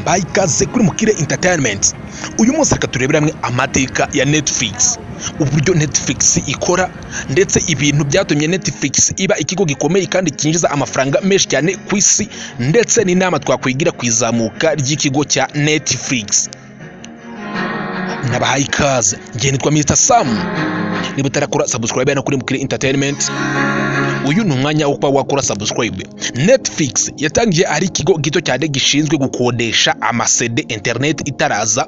bayikaze kuri Mukire Entertainment. Uyu munsi reka turebera hamwe amateka ya Netflix, uburyo Netflix ikora ndetse ibintu byatumye Netflix iba ikigo gikomeye kandi kinjiza amafaranga menshi cyane ku isi, ndetse n'inama twakwigira kwizamuka ry'ikigo cya Netflix. Nabahaye ikaze, ngiye nitwa Mr Sam. Niba utarakora subscribe hano kuri Mukire Entertainment, uyu ni umwanya wo kuba wakora subscribe. Netflix yatangiye ari ikigo gito cyane gishinzwe gukodesha amasede internet itaraza,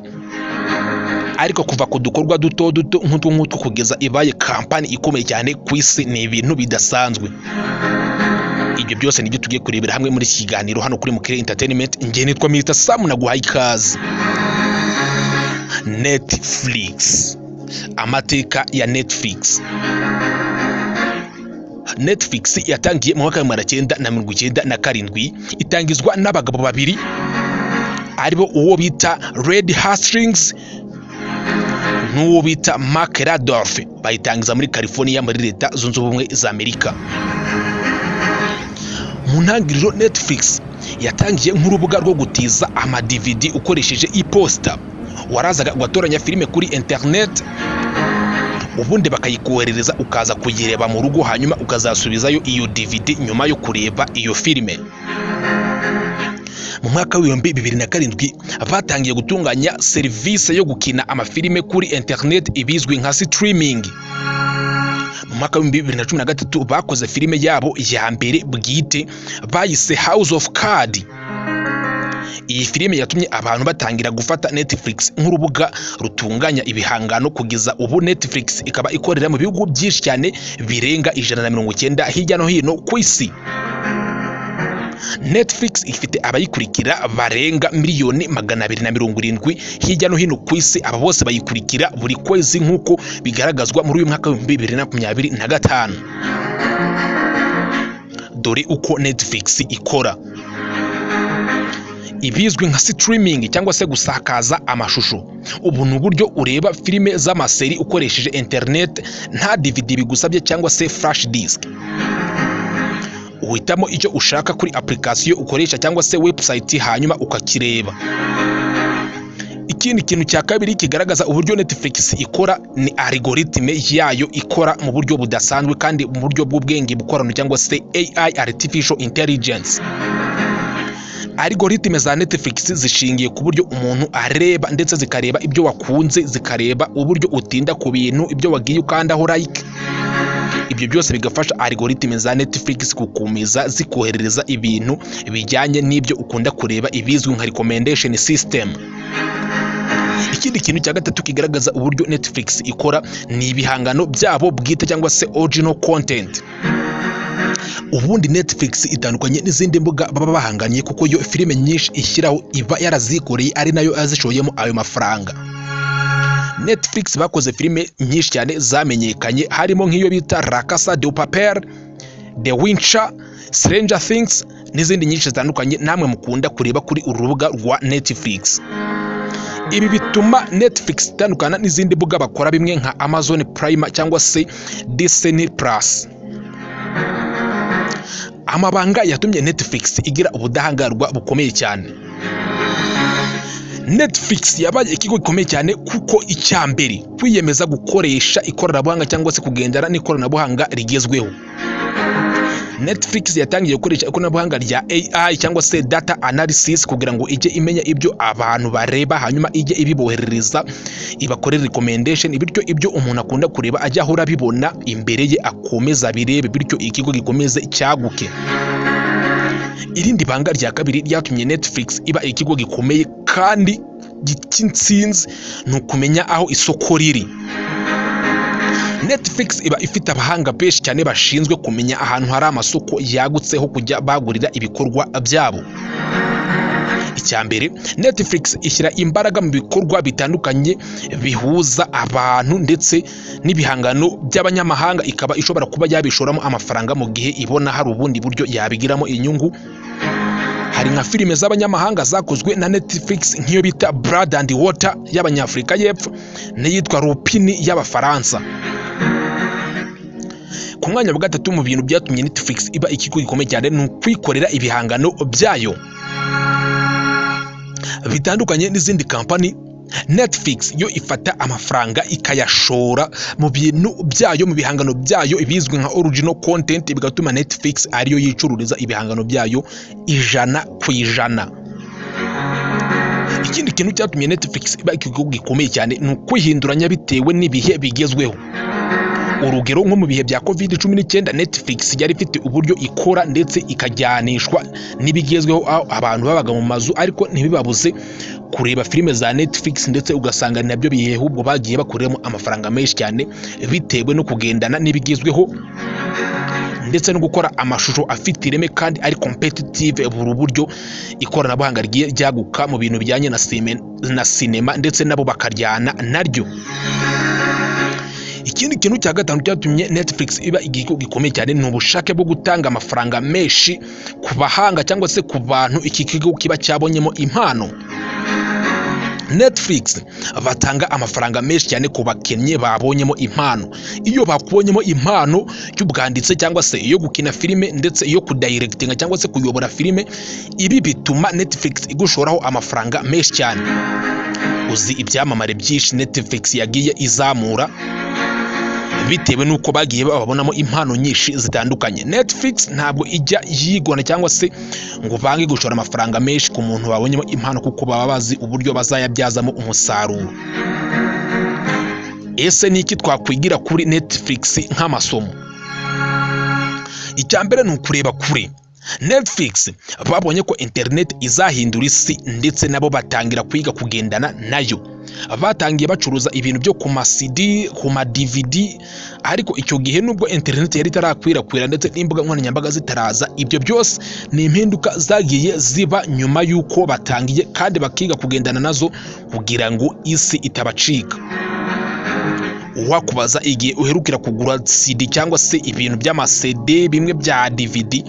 ariko kuva ku dukorwa duto nk'utu kugeza ibaye kampani ikomeye cyane ku isi ni ibintu bidasanzwe. Ibyo byose nibyo tugiye kurebera hamwe muri iki kiganiro hano kuri Mukire Entertainment. Ngiye nitwa Mr Sam, naguhaye ikaze. Netflix, amateka ya Netflix. Netflix yatangiye mu mwaka wa 1997, itangizwa n'abagabo babiri aribo uwo bita Reed Hastings n'uwo bita Mark Randolph. Bayitangiza muri California muri Leta Zunze Ubumwe za Amerika. Mu ntangiriro Netflix yatangiye nk'urubuga rwo gutiza ama DVD ukoresheje iposita. Warazaga ugatoranya filime kuri internet, ubundi bakayikoherereza ukaza kuyireba mu rugo, hanyuma ukazasubizayo iyo DVD nyuma yo kureba iyo filime. Mu mwaka wa 2007 batangiye gutunganya serivisi yo gukina amafilime kuri internet ibizwi nka streaming. Mu mwaka wa 2013 bakoze filime yabo ya mbere bwite bayise House of Cards. Iyi filime yatumye abantu batangira gufata Netflix nk'urubuga rutunganya ibihangano. Kugeza ubu Netflix ikaba ikorera mu bihugu byinshi cyane birenga 190 hirya no hino ku isi. Netflix ifite abayikurikira barenga 270,000,000 hirya no hino ku isi. Aba bose bayikurikira buri kwezi nk'uko bigaragazwa muri uyu mwaka wa 2025. Dore uko Netflix ikora. Ibizwi nka streaming cyangwa se gusakaza amashusho. Ubu ni uburyo ureba filime z'amaseri ukoresheje internet, nta DVD bigusabye cyangwa se flash disk. Uhitamo icyo ushaka kuri application ukoresha cyangwa se website, hanyuma ukakireba. Ikindi kintu cya kabiri kigaragaza uburyo Netflix ikora ni algoritme yayo ikora mu buryo budasanzwe kandi mu buryo bw'ubwenge bukorano cyangwa se AI, artificial intelligence. Algoritme za Netflix zishingiye ku buryo umuntu areba ndetse zikareba ibyo wakunze, zikareba uburyo utinda ku bintu, ibyo wagiye ukandaho like. Ibyo byose bigafasha algoritme za Netflix gukomeza zikoherereza ibintu bijyanye n'ibyo ukunda kureba, ibizwi nka recommendation system. Ikindi kintu cya gatatu kigaragaza uburyo Netflix ikora ni ibihangano byabo bwite cyangwa se original content. Ubundi Netflix itandukanye n'izindi mbuga baba bahanganye, kuko yo filime nyinshi ishyiraho iba yarazikoreye ari nayo azishoyemo ayo mafaranga. Netflix bakoze filime nyinshi cyane zamenyekanye, harimo nk'iyo bita La Casa de Papel, The Witcher, Stranger Things n'izindi nyinshi zitandukanye namwe mukunda kureba kuri urubuga rwa Netflix. Ibi bituma Netflix itandukana n'izindi mbuga bakora bimwe nka Amazon Prime cyangwa se Disney Plus. Amabanga yatumye Netflix igira ubudahangarwa bukomeye cyane. Netflix yabaye ikigo gikomeye cyane kuko icyambere kwiyemeza gukoresha ikoranabuhanga cyangwa se kugendana n'ikoranabuhanga rigezweho. Netflix yatangiye gukoresha ikoranabuhanga rya AI cyangwa se data analysis kugira ngo ijye imenya ibyo abantu bareba, hanyuma ijye ibiboherereza, ibakorera recommendation, bityo ibyo umuntu akunda kureba ajya ahora bibona imbere ye, akomeza birebe, bityo ikigo gikomeze cyaguke. Irindi banga rya kabiri ryatumye Netflix iba ikigo gikomeye kandi gitsinzi ni ukumenya aho isoko riri. Netflix iba ifite abahanga benshi cyane bashinzwe kumenya ahantu hari amasoko yagutse ho kujya bagurira ibikorwa byabo. Icyambere, Netflix ishyira imbaraga mu bikorwa bitandukanye bihuza abantu ndetse n'ibihangano by'abanyamahanga, ikaba ishobora kuba yabishoramo amafaranga mu gihe ibona hari ubundi buryo yabigiramo inyungu. Hari nka filime z'abanyamahanga zakozwe na Netflix nk'iyo bita Blood and Water y'Abanyafurika y'Epfo n'iyitwa Lupin y'Abafaransa. Ku mwanya wa gatatu mu bintu byatumye Netflix iba ikigo gikomeye cyane ni ukwikorera ibihangano byayo. bitandukanye n'izindi kampani. Netflix yo ifata amafaranga ikayashora mu bintu byayo, mu bihangano byayo ibizwi nka original content, bigatuma Netflix ariyo yicururiza ibihangano byayo 100%. Ikindi kintu cyatumye Netflix iba ikigo gikomeye cyane ni ukwihinduranya bitewe n'ibihe bigezweho. Urugero nko mu bihe bya COVID-19 Netflix yari ifite uburyo ikora ndetse ikajyanishwa n'ibigezweho, aho abantu babaga mu mazu ariko ntibibabuze kureba filime za Netflix, ndetse ugasanga nabyo bihe ahubwo bagiye bakoreramo amafaranga menshi cyane bitewe no kugendana n'ibigezweho ndetse no gukora amashusho afite ireme kandi ari competitive. Buri buryo ikoranabuhanga rigiye ryaguka mu bintu bijyanye na sinema ndetse nabo bakaryana naryo. Ikindi kintu cya gatanu cyatumye Netflix iba igigo gikomeye cyane ni ubushake bwo gutanga amafaranga menshi ku bahanga cyangwa se ku bantu iki kigo kiba cyabonyemo impano. Netflix batanga amafaranga menshi cyane ku bakennye babonyemo impano. Iyo bakubonyemo impano y'ubwanditse cyangwa se iyo gukina filime ndetse iyo kudirectinga cyangwa se kuyobora filime, ibi bituma Netflix igushoraho amafaranga menshi cyane. Uzi ibyamamare byinshi Netflix yagiye izamura bitewe nuko bagiye babonamo impano nyinshi zitandukanye. Netflix ntabwo ijya yigona cyangwa se ngo bange gushora amafaranga menshi ku muntu babonyemo impano, kuko baba bazi uburyo bazayabyazamo umusaruro. Ese ni iki twakwigira kuri Netflix nk'amasomo? Icyambere ni ukureba kure. Netflix babonye ko internet izahindura isi ndetse nabo batangira kwiga kugendana nayo. Batangiye bacuruza ibintu byo ku ma CD, ku ma DVD, ariko icyo gihe nubwo internet yari itarakwirakwira ndetse n'imbuga nkoranyambaga zitaraza, ibyo byose ni impinduka zagiye ziba nyuma y'uko batangiye kandi bakiga kugendana nazo kugira ngo isi itabacika. Wakubaza igihe uherukira kugura CD cyangwa se ibintu by'ama CD bimwe bya DVD,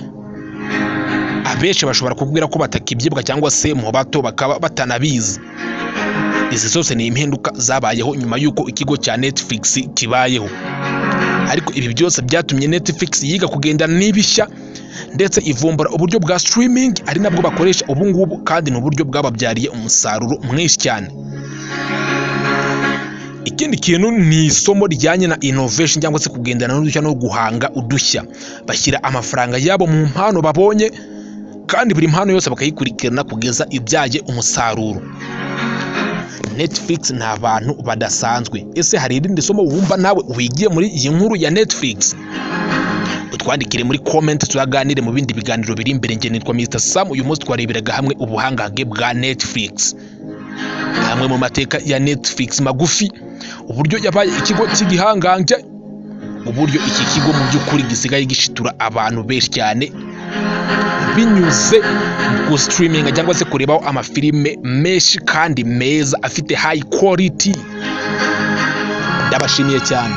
abenshi bashobora kubwira ko batakibyibuka cyangwa se mu bato bakaba batanabizi. Izi zose ni impinduka zabayeho nyuma y'uko ikigo cya Netflix kibayeho, ariko ibi byose byatumye Netflix yiga kugendana n'ibishya ndetse ivumbura uburyo bwa streaming ari nabwo bakoresha ubu ngubu, kandi n'uburyo bwababyariye umusaruro mwinshi cyane. Ikindi kintu ni isomo rijyanye na innovation cyangwa se kugendana n'udushya no guhanga udushya. Bashyira amafaranga yabo mu mpano babonye kandi buri mpano yose bakayikurikirana kugeza ibyaje umusaruro. Netflix ni abantu badasanzwe. Ese hari irindi somo wumva nawe wigiye muri iyi nkuru ya Netflix? Utwandikire muri comment turaganire mu bindi biganiro biri imbere. Nge nitwa Mr Sam. Uyu munsi twareberaga hamwe ubuhangange bwa Netflix, hamwe mu mateka ya Netflix magufi, uburyo yabaye ikigo cy'igihangange, uburyo iki kigo mu by'ukuri gisigaye gishitura abantu benshi cyane binyuze ku streaming cyangwa se kurebaho amafilime menshi kandi meza afite high quality. Ndabashimiye cyane.